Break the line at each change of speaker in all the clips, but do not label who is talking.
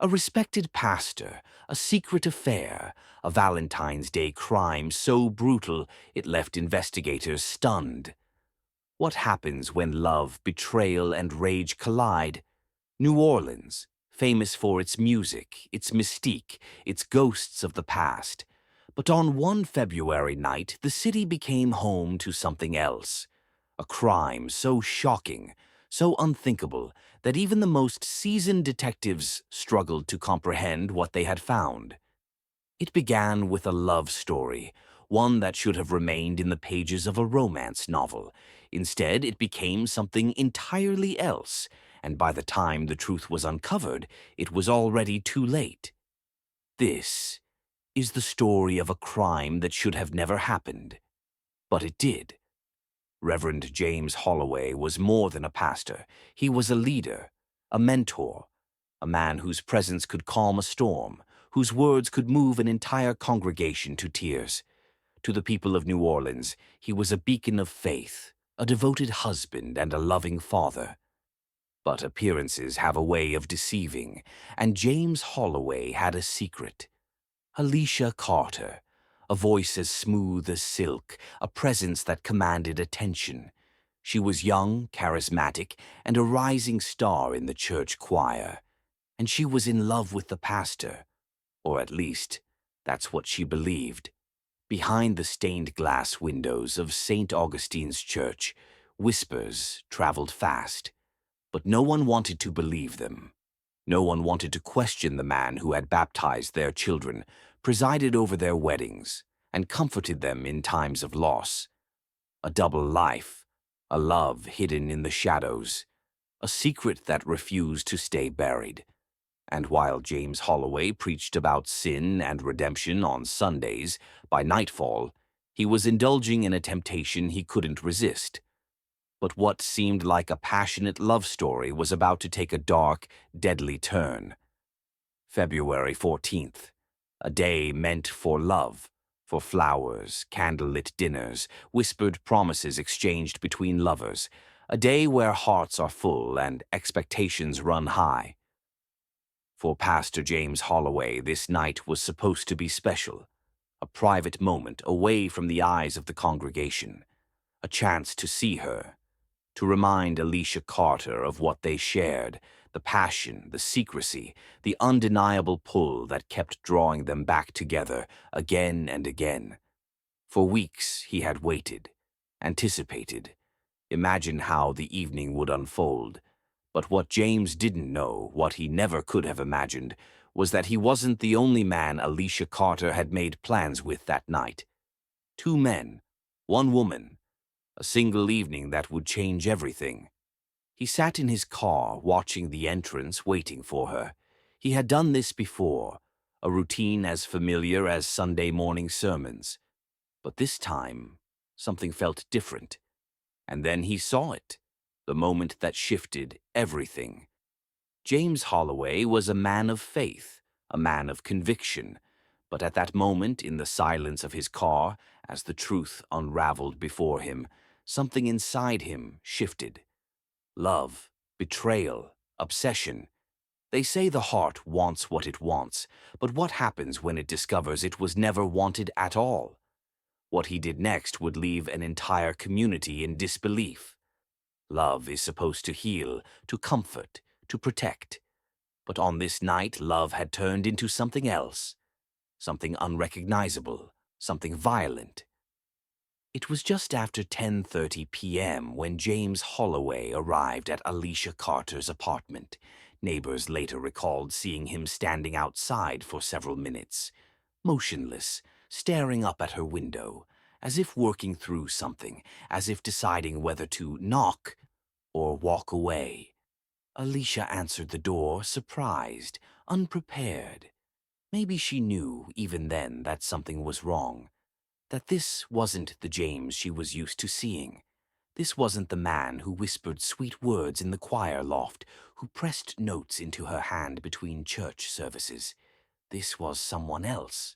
A respected pastor, a secret affair, a Valentine's Day crime so brutal it left investigators stunned. What happens when love, betrayal, and rage collide? New Orleans, famous for its music, its mystique, its ghosts of the past. But on one February night, the city became home to something else. A crime so shocking, so unthinkable, that even the most seasoned detectives struggled to comprehend what they had found. It began with a love story, one that should have remained in the pages of a romance novel. Instead, it became something entirely else, and by the time the truth was uncovered, it was already too late. This is the story of a crime that should have never happened. But it did. Reverend James Holloway was more than a pastor. He was a leader, a mentor, a man whose presence could calm a storm, whose words could move an entire congregation to tears. To the people of New Orleans, he was a beacon of faith, a devoted husband, and a loving father. But appearances have a way of deceiving, and James Holloway had a secret. Alisha Carter, a voice as smooth as silk, a presence that commanded attention. She was young, charismatic, and a rising star in the church choir. And she was in love with the pastor, or at least, that's what she believed. Behind the stained glass windows of St. Augustine's Church, whispers traveled fast. But no one wanted to believe them. No one wanted to question the man who had baptized their children, presided over their weddings, and comforted them in times of loss. A double life, a love hidden in the shadows, a secret that refused to stay buried. And while James Holloway preached about sin and redemption on Sundays, by nightfall, he was indulging in a temptation he couldn't resist. But what seemed like a passionate love story was about to take a dark, deadly turn. February 14th, a day meant for love, for flowers, candlelit dinners, whispered promises exchanged between lovers, a day where hearts are full and expectations run high. For Pastor James Holloway, this night was supposed to be special, a private moment away from the eyes of the congregation, a chance to see her, to remind Alisha Carter of what they shared, the passion, the secrecy, the undeniable pull that kept drawing them back together again and again. For weeks he had waited, anticipated, imagined how the evening would unfold. But what James didn't know, what he never could have imagined, was that he wasn't the only man Alisha Carter had made plans with that night. 2 men, 1 woman, a single evening that would change everything. He sat in his car, watching the entrance, waiting for her. He had done this before, a routine as familiar as Sunday morning sermons. But this time, something felt different. And then he saw it, the moment that shifted everything. James Holloway was a man of faith, a man of conviction. But at that moment, in the silence of his car, as the truth unraveled before him, something inside him shifted. Love, betrayal, obsession. They say the heart wants what it wants, but what happens when it discovers it was never wanted at all? What he did next would leave an entire community in disbelief. Love is supposed to heal, to comfort, to protect. But on this night, love had turned into something else, something unrecognizable, something violent. It was just after 10:30 p.m. when James Holloway arrived at Alisha Carter's apartment. Neighbors later recalled seeing him standing outside for several minutes, motionless, staring up at her window, as if working through something, as if deciding whether to knock or walk away. Alisha answered the door, surprised, unprepared. Maybe she knew, even then, that something was wrong. That this wasn't the James she was used to seeing. This wasn't the man who whispered sweet words in the choir loft, who pressed notes into her hand between church services. This was someone else.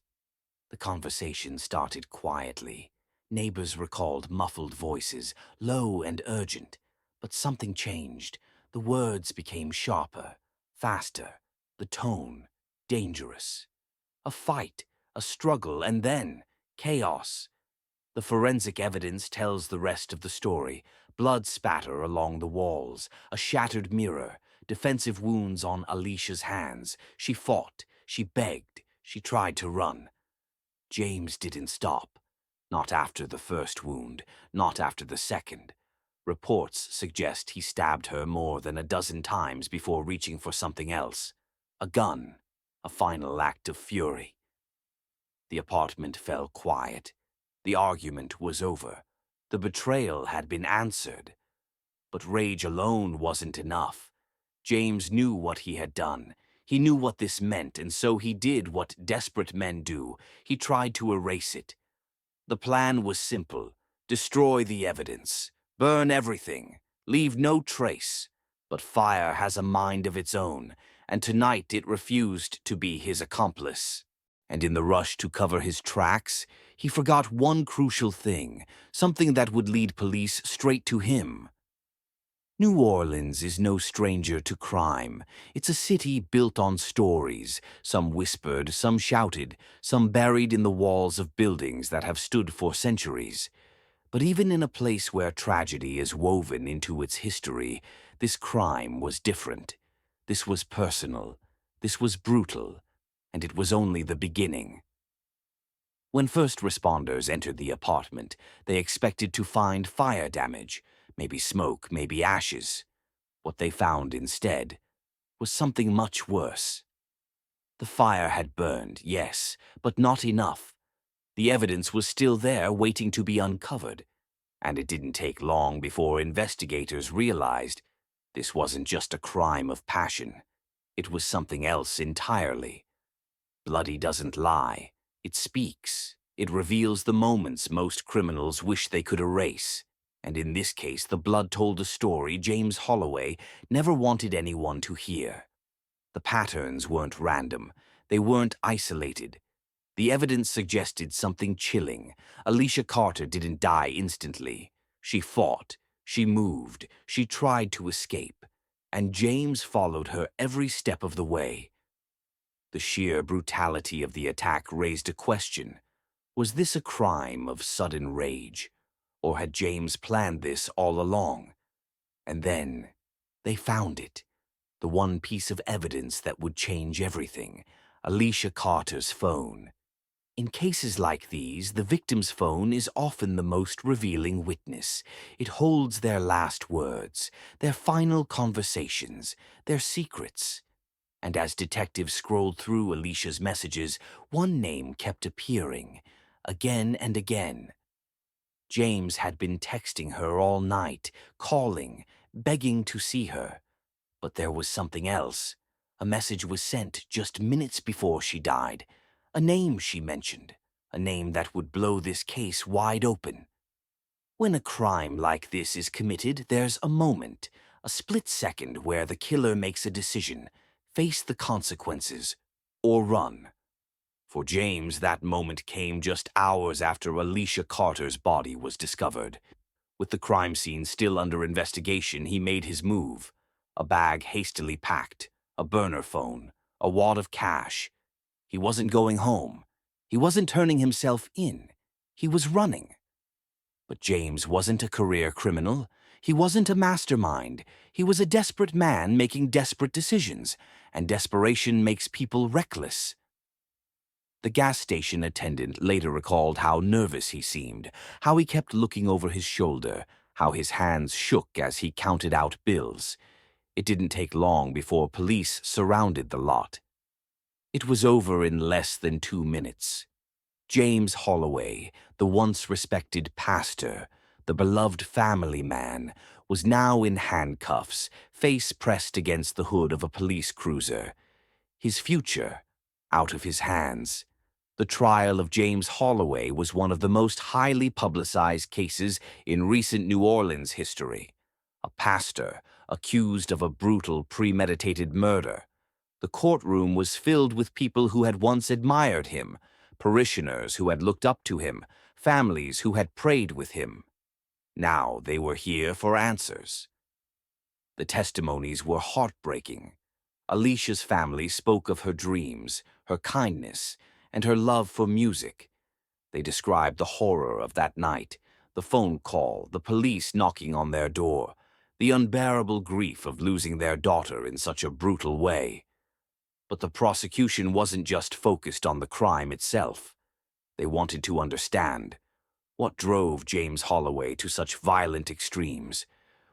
The conversation started quietly. Neighbors recalled muffled voices, low and urgent. But something changed. The words became sharper, faster, The tone, dangerous. A fight, a struggle, and then chaos. The forensic evidence tells the rest of the story. Blood spatter along the walls, a shattered mirror, defensive wounds on Alisha's hands. She fought, she begged, she tried to run. James didn't stop. Not after the first wound, not after the second. Reports suggest he stabbed her more than a dozen times before reaching for something else. A gun, a final act of fury. The apartment fell quiet. The argument was over. The betrayal had been answered. But rage alone wasn't enough. James knew what he had done. He knew what this meant, and so he did what desperate men do. He tried to erase it. The plan was simple. Destroy the evidence. Burn everything. Leave no trace. But fire has a mind of its own, and tonight it refused to be his accomplice. And in the rush to cover his tracks, he forgot one crucial thing, something that would lead police straight to him. New Orleans is no stranger to crime. It's a city built on stories, some whispered, some shouted, some buried in the walls of buildings that have stood for centuries. But even in a place where tragedy is woven into its history, this crime was different. This was personal. This was brutal. And it was only the beginning. When first responders entered the apartment, they expected to find fire damage, maybe smoke, maybe ashes. What they found instead was something much worse. The fire had burned, yes, but not enough. The evidence was still there waiting to be uncovered, and it didn't take long before investigators realized this wasn't just a crime of passion. It was something else entirely. Bloody doesn't lie. It speaks. It reveals the moments most criminals wish they could erase. And in this case, the blood told a story James Holloway never wanted anyone to hear. The patterns weren't random. They weren't isolated. The evidence suggested something chilling. Alisha Carter didn't die instantly. She fought. She moved. She tried to escape. And James followed her every step of the way. The sheer brutality of the attack raised a question. Was this a crime of sudden rage? Or had James planned this all along? And then they found it. The one piece of evidence that would change everything. Alisha Carter's phone. In cases like these, the victim's phone is often the most revealing witness. It holds their last words, their final conversations, their secrets. And as detectives scrolled through Alisha's messages, one name kept appearing, again and again. James had been texting her all night, calling, begging to see her. But there was something else. A message was sent just minutes before she died. A name she mentioned, a name that would blow this case wide open. When a crime like this is committed, there's a moment, a split second where the killer makes a decision. Face the consequences, or run. For James, that moment came just hours after Alisha Carter's body was discovered. With the crime scene still under investigation, he made his move. A bag hastily packed, a burner phone, a wad of cash. He wasn't going home. He wasn't turning himself in. He was running. But James wasn't a career criminal. He wasn't a mastermind. He was a desperate man making desperate decisions, and desperation makes people reckless. The gas station attendant later recalled how nervous he seemed, how he kept looking over his shoulder, how his hands shook as he counted out bills. It didn't take long before police surrounded the lot. It was over in less than 2 minutes. James Holloway, the once respected pastor, the beloved family man, was now in handcuffs, face pressed against the hood of a police cruiser. His future out of his hands. The trial of James Holloway was one of the most highly publicized cases in recent New Orleans history. A pastor accused of a brutal, premeditated murder. The courtroom was filled with people who had once admired him, parishioners who had looked up to him, families who had prayed with him. Now they were here for answers. The testimonies were heartbreaking. Alicia's family spoke of her dreams, her kindness, and her love for music. They described the horror of that night, the phone call, the police knocking on their door, the unbearable grief of losing their daughter in such a brutal way. But the prosecution wasn't just focused on the crime itself. They wanted to understand what drove James Holloway to such violent extremes.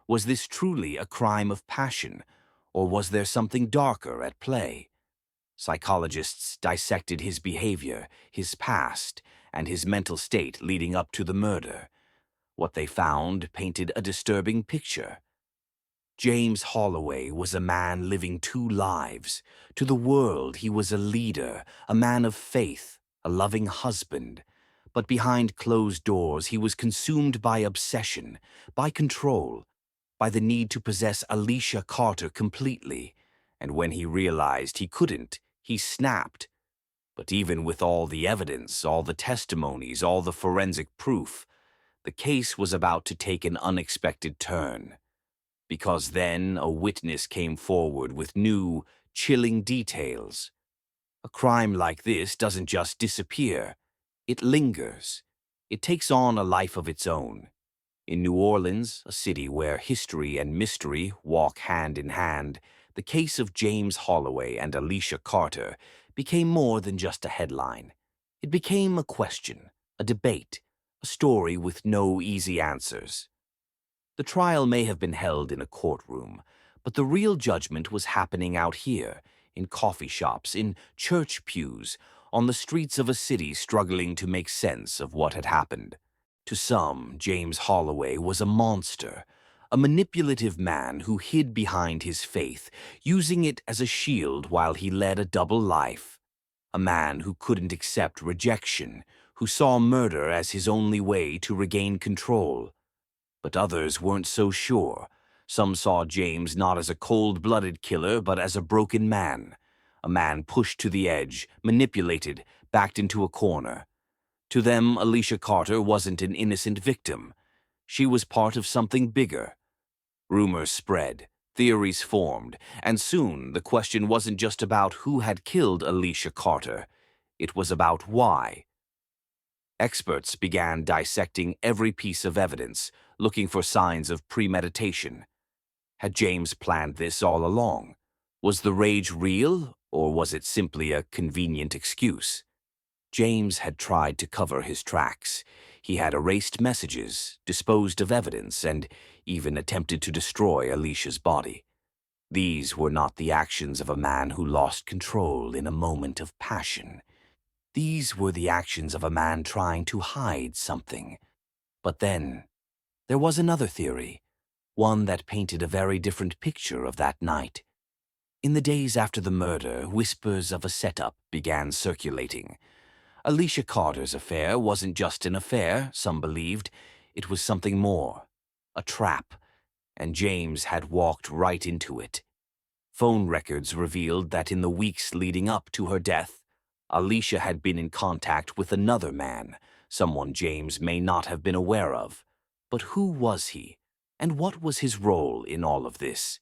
Was this truly a crime of passion, or was there something darker at play? Psychologists dissected his behavior, his past, and his mental state leading up to the murder. What they found painted a disturbing picture. James Holloway was a man living two lives. To the world, he was a leader, a man of faith, a loving husband. But behind closed doors, he was consumed by obsession, by control, by the need to possess Alisha Carter completely. And when he realized he couldn't, he snapped. But even with all the evidence, all the testimonies, all the forensic proof, the case was about to take an unexpected turn. Because then a witness came forward with new, chilling details. A crime like this doesn't just disappear. It lingers. It takes on a life of its own. In New Orleans, a city where history and mystery walk hand in hand, the case of James Holloway and Alisha Carter became more than just a headline. It became a question, a debate, a story with no easy answers. The trial may have been held in a courtroom, but the real judgment was happening out here, in coffee shops, in church pews, on the streets of a city struggling to make sense of what had happened. To some, James Holloway was a monster, a manipulative man who hid behind his faith, using it as a shield while he led a double life. A man who couldn't accept rejection, who saw murder as his only way to regain control. But others weren't so sure. Some saw James not as a cold-blooded killer, but as a broken man. A man pushed to the edge, manipulated, backed into a corner. To them, Alisha Carter wasn't an innocent victim. She was part of something bigger. Rumors spread, theories formed, and soon the question wasn't just about who had killed Alisha Carter. It was about why. Experts began dissecting every piece of evidence, looking for signs of premeditation. Had James planned this all along? Was the rage real, or was it simply a convenient excuse? James had tried to cover his tracks. He had erased messages, disposed of evidence, and even attempted to destroy Alicia's body. These were not the actions of a man who lost control in a moment of passion. These were the actions of a man trying to hide something. But then, there was another theory, one that painted a very different picture of that night. In the days after the murder, whispers of a setup began circulating. Alisha Carter's affair wasn't just an affair, some believed. It was something more, a trap, and James had walked right into it. Phone records revealed that in the weeks leading up to her death, Alisha had been in contact with another man, someone James may not have been aware of. But who was he, and what was his role in all of this?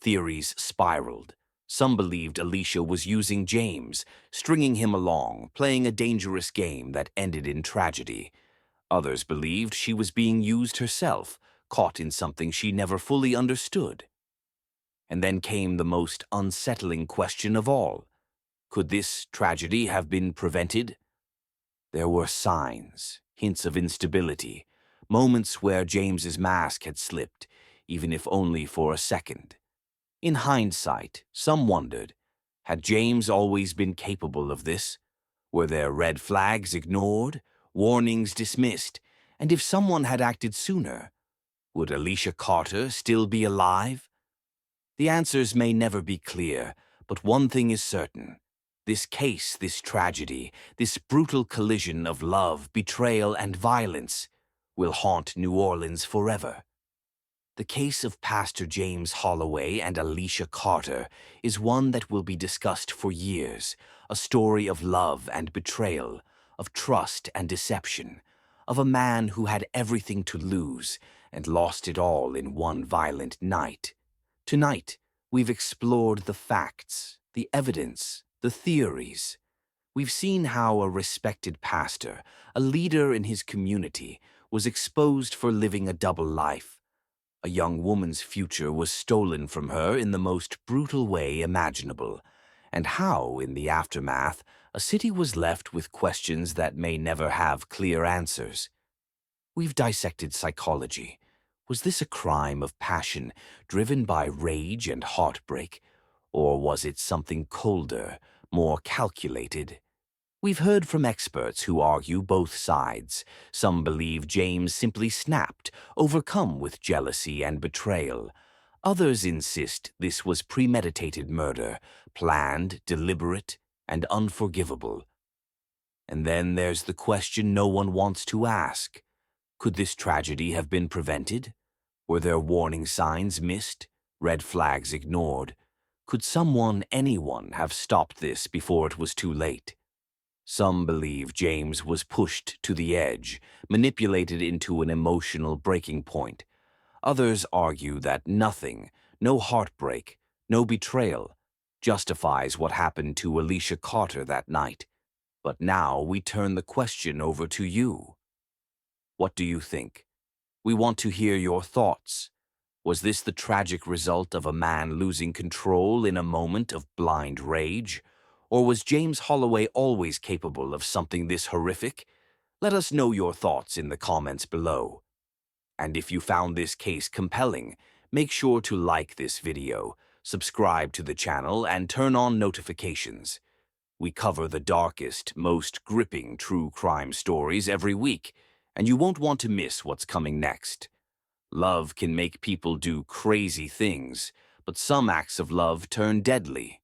Theories spiraled. Some believed Alisha was using James, stringing him along, playing a dangerous game that ended in tragedy. Others believed she was being used herself, caught in something she never fully understood. And then came the most unsettling question of all. Could this tragedy have been prevented? There were signs, hints of instability, moments where James's mask had slipped, even if only for a second. In hindsight, some wondered, had James always been capable of this? Were there red flags ignored, warnings dismissed, and if someone had acted sooner, would Alisha Carter still be alive? The answers may never be clear, but one thing is certain. This case, this tragedy, this brutal collision of love, betrayal, and violence will haunt New Orleans forever. The case of Pastor James Holloway and Alisha Carter is one that will be discussed for years, a story of love and betrayal, of trust and deception, of a man who had everything to lose and lost it all in one violent night. Tonight, We've explored the facts, the evidence, the theories. We've seen how a respected pastor, a leader in his community, was exposed for living a double life. A young woman's future was stolen from her in the most brutal way imaginable, and how, in the aftermath, a city was left with questions that may never have clear answers. We've dissected psychology. Was this a crime of passion driven by rage and heartbreak, or was it something colder, more calculated? We've heard from experts who argue both sides. Some believe James simply snapped, overcome with jealousy and betrayal. Others insist this was premeditated murder, planned, deliberate, and unforgivable. And then there's the question no one wants to ask. Could this tragedy have been prevented? Were there warning signs missed, red flags ignored? Could someone, anyone, have stopped this before it was too late? Some believe James was pushed to the edge, manipulated into an emotional breaking point. Others argue that nothing, no heartbreak, no betrayal, justifies what happened to Alisha Carter that night. But now we turn the question over to you. What do you think? We want to hear your thoughts. Was this the tragic result of a man losing control in a moment of blind rage? Or was James Holloway always capable of something this horrific? Let us know your thoughts in the comments below. And if you found this case compelling, make sure to like this video, subscribe to the channel, and turn on notifications. We cover the darkest, most gripping true crime stories every week, and you won't want to miss what's coming next. Love can make people do crazy things, but some acts of love turn deadly.